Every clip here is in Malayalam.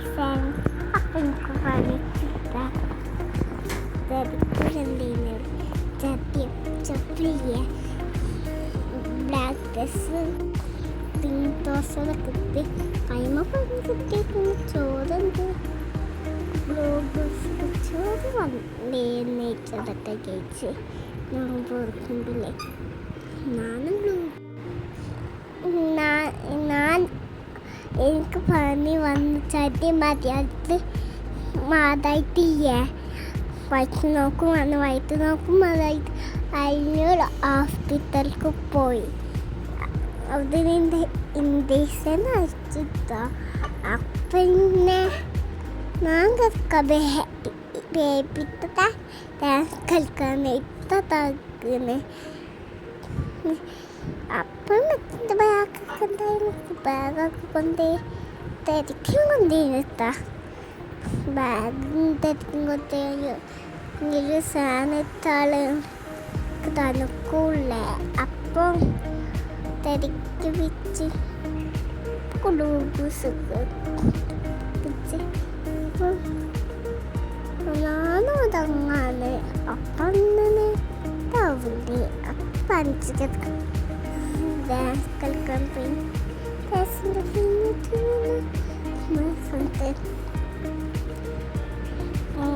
ഫ്രണ്ട്സ്, അപ്പം എനിക്ക് പറഞ്ഞിട്ടില്ല ചപ്പിയ ബ്ലാക്ക് ഡ്രസ് പിങ്ക് ദോശയൊക്കെ കിട്ടി കൈമ പറഞ്ഞ് കിട്ടിയേക്കുന്ന ചോറുണ്ട് ചോറ് നെയ്ച്ചതൊക്കെ കഴിച്ച് ഞാൻ പോർക്കുമ്പില്ലേ ഞാൻ എനിക്ക് പനി വന്ന് ചട്ടി മതിയായിട്ട് മാതായിട്ടില്ലേ വയറ്റ് നോക്കും അതായിട്ട് അതിനൊരു ഹോസ്പിറ്റലിലേക്ക് പോയി അതിന് ഇൻഡക്ഷൻ അയച്ചിട്ടോ പിന്നെ ഞാൻ ബേബിത്തെ ഡാൻസ് കളിക്കാൻ ഇത്തതാകുന്നു അപ്പം ബാഗൊക്കെ ഉണ്ടായിരുന്നു ബാഗൊക്കെ കൊണ്ട് തിരക്കും കൊണ്ടിരുത്താ ബാഗും തിരക്കും കൊണ്ടൊരു സാധനത്താള് തണുക്കൂല്ലേ അപ്പം തിരക്ക് വെച്ച് ഗ്ലൂക്കോസൊക്കെ വെച്ച് ഞാനും അതങ്ങാണ് അപ്പം തന്നെ തവില്ലേ അപ്പം അഞ്ച് ഡാൻസ് കളിക്കാൻ പോയി ഡാൻസിൻ്റെ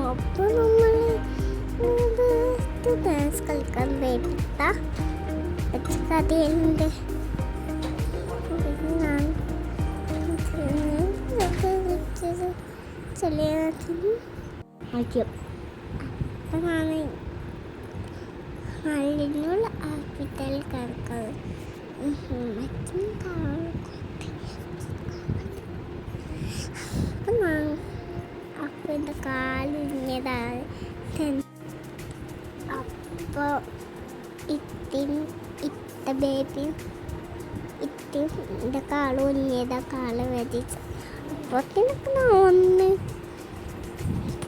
അപ്പോൾ നമ്മൾ ഡാൻസ് കളിക്കാൻ വേണ്ടിട്ട കഥയുണ്ട് ഞാൻ അപ്പം ഞാൻ നല്ലുള്ള ഹോസ്പിറ്റലിൽ കിടക്കുന്നത് അപ്പം ഞാൻ അപ്പം എൻ്റെ കാലിഞ്ഞതാണ് അപ്പോൾ ഇത്ത ബേബി എൻ്റെ കാല് കുഞ്ഞതാ കാല് വേദിച്ചു അപ്പോഴത്തേനൊക്കെ ഞാൻ ഒന്ന്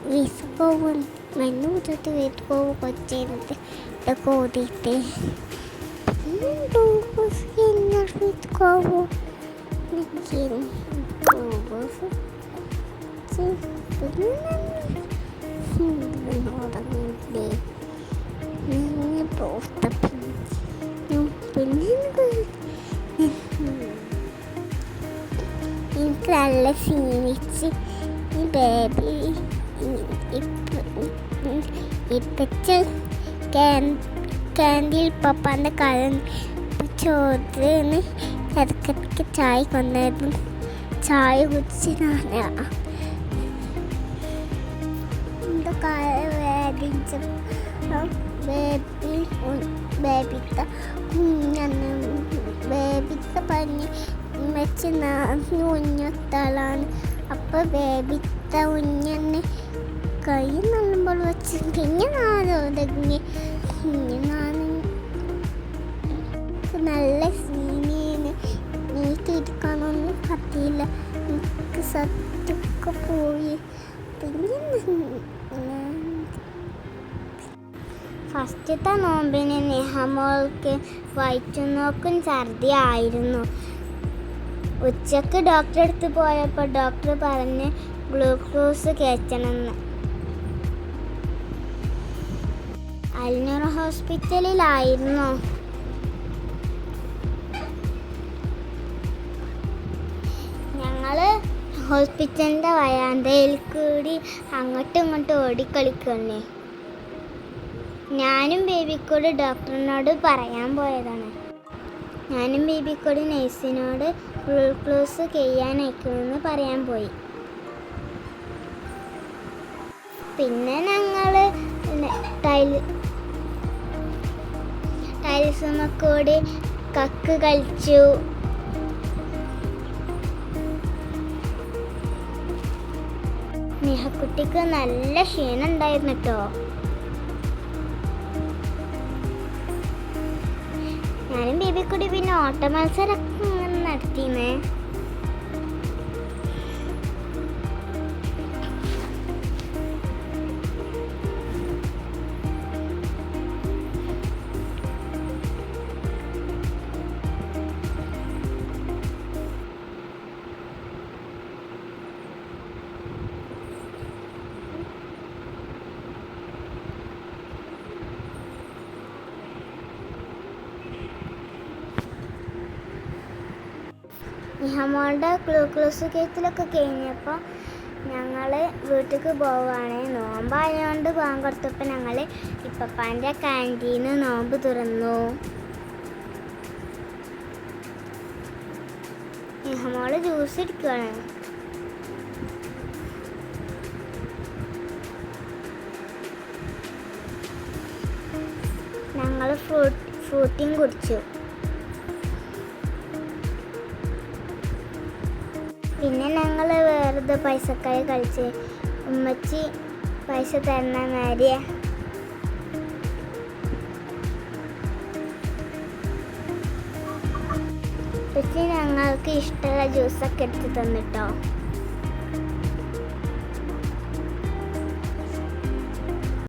വീട്ടിൽ പോകും മരുന്ന് കുത്തിട്ട് വീട്ടിൽ പോകും കൊച്ചിരുന്നിട്ട് ഇതൊക്കെ ഓടിയിട്ട് വീട്ടിൽ പോകും എനിക്ക് നല്ല ക്ഷീണിച്ച് ഈ ബേബി ഇപ്പച്ച് ക്യാൻഡിൽ പപ്പാൻ്റെ കാലം ചോദിന് ഇടയ്ക്കിടയ്ക്ക് ചായ കൊണ്ടായിരുന്നു ചായ കുടിച്ച് ഞാൻ എൻ്റെ കാലം വേദിച്ച ബേബിത്തെ പറഞ്ഞ് വെച്ച് കുഞ്ഞത്താളാണ് അപ്പോൾ ബേബിത്തെ കുഞ്ഞെന്നെ കൈ നല്ലുമ്പോൾ വെച്ച് പിന്നെ ഞാൻ ഒതുങ്ങി ഞാൻ നല്ല സീനിയാണ് നീട്ടിരിക്കാനൊന്നും പറ്റിയില്ല എനിക്ക് സത്യമൊക്കെ പോയി പിന്നെ ഫസ്റ്റത്തെ നോമ്പിന് നെഹമോൾക്ക് വയറ്റുനോക്കും ഛർദി ആയിരുന്നു ഉച്ചക്ക് ഡോക്ടറെ അടുത്ത് പോയപ്പോൾ ഡോക്ടർ പറഞ്ഞ് ഗ്ലൂക്കോസ് കയറ്റണമെന്ന് അൽനൂർ ഹോസ്പിറ്റലിലായിരുന്നു ഞങ്ങൾ ഹോസ്പിറ്റലിൻ്റെ വരാന്തയിൽ കൂടി അങ്ങോട്ടും ഇങ്ങോട്ടും ഓടിക്കളിക്കണേ ഞാനും ബേബിക്കോട് ഡോക്ടറിനോട് പറയാൻ പോയതാണ് ഞാനും ബേബിക്കോട് നഴ്സിനോട് ഗ്ലൂക്കോസ് ചെയ്യാൻ അയക്കുമെന്ന് പറയാൻ പോയി പിന്നെ ഞങ്ങൾ ടൈൽസുമക്കൂടി കക്ക് കളിച്ചു നിഹക്കുട്ടിക്ക് നല്ല ക്ഷീണം ഉണ്ടായിരുന്നു കേട്ടോ ഞാനും ബേബിക്കൂടി പിന്നെ ഓട്ട മത്സരമൊക്കെ നടത്തിയെന്നേ നിഹമോളുടെ ഗ്ലൂക്കോസ് കയറ്റലൊക്കെ കഴിഞ്ഞപ്പോൾ ഞങ്ങൾ വീട്ടിലേക്ക് പോവുകയാണ്. നോമ്പായതുകൊണ്ട് പോകാൻ കൊടുത്തപ്പോൾ ഞങ്ങൾ ഇപ്പപ്പാൻ്റെ ക്യാൻറ്റീന് നോമ്പ് തുറന്നു. നിഹമോള് ജ്യൂസ് ഇരിക്കുകയാണ്. ഞങ്ങൾ ഫ്രൂട്ടിയും കുടിച്ചു. പിന്നെ ഞങ്ങൾ വെറുതെ പൈസക്കായി കളിച്ച് ഉമ്മച്ചി പൈസ തരണ മാരിയ ഉമ്മച്ചി ഞങ്ങൾക്ക് ഇഷ്ടമുള്ള ജ്യൂസൊക്കെ എടുത്ത് തന്നിട്ടോ.